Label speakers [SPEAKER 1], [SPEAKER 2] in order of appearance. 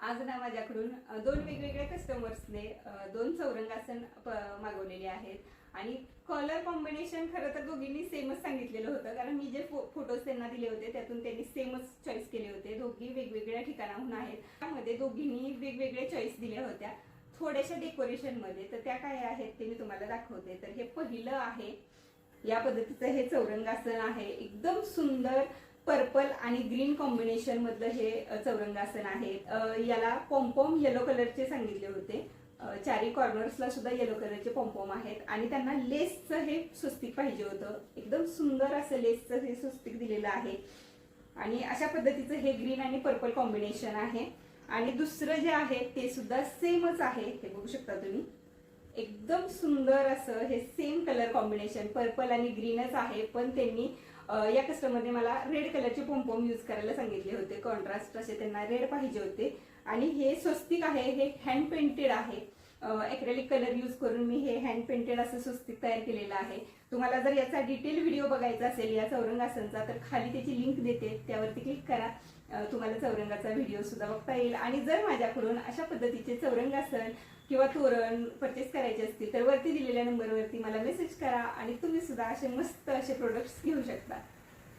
[SPEAKER 1] आज ना माझ्याकडून दोन वेगवेगळ्या कस्टमर्सने दोन चौरंगासन मागवलेले आहेत आणि कलर कॉम्बिनेशन खरं तर दोघींनी सेमच सांगितलेलं होतं, कारण मी जे फोटोज त्यांना दिले होते त्यातून त्यांनी सेमच चॉईस केले होते. दोघी वेगवेगळ्या ठिकाणाहून आहेत. त्यामध्ये दोघींनी वेगवेगळे चॉईस दिल्या होत्या थोड्याशा डेकोरेशन मध्ये. तर त्या काय आहेत ते मी तुम्हाला दाखवते. तर हे पहिलं आहे, या पद्धतीचं हे चौरंगासन आहे. एकदम सुंदर पर्पल आणि ग्रीन कॉम्बिनेशन मधलं हे चौरंगासन आहे. याला पॉम्पॉम येलो कलरचे सांगितले होते. चारी कॉर्नर्सला सुद्धा येलो कलरचे पॉम्पॉम आहेत आणि त्यांना लेसचं हे सुस्तिक पाहिजे होतं. एकदम सुंदर असं लेसचं हे सुस्तिक दिलेलं आहे आणि अशा पद्धतीचं हे ग्रीन आणि पर्पल कॉम्बिनेशन आहे. आणि दुसरं जे आहे ते सुद्धा सेमच आहे, हे बघू शकता तुम्ही. एकदम सुंदर असं हे सेम कलर कॉम्बिनेशन पर्पल आणि ग्रीनच आहे, पण त्यांनी या कस्टमरने मला रेड कलरचे पॉम्पॉम यूज करायला सांगितले होते. कॉन्ट्रास्ट असे त्यांना रेड पाहिजे होते. आणि हे स्वस्तिक आहे, हे हँड पेंटेड आहे. ॲक्रेलिक कलर यूज करून मी हे हँड पेंटेड असं स्वस्तिक तयार केलेलं आहे. तुम्हाला जर याचा डिटेल व्हिडिओ बघायचा असेल या चौरंगासनचा तर खाली त्याची लिंक देते, त्यावरती क्लिक करा. तुम्हाला चौरंगाचा व्हिडिओ सुद्धा बघता येईल. आणि जर माझ्याकडून अशा पद्धतीचे चौरंगासन किंवा तोरण परचेस करायचे असतील तर वरती दिलेल्या नंबरवरती मला मेसेज करा आणि तुम्ही सुद्धा असे मस्त असे प्रोडक्ट्स घेऊ शकता.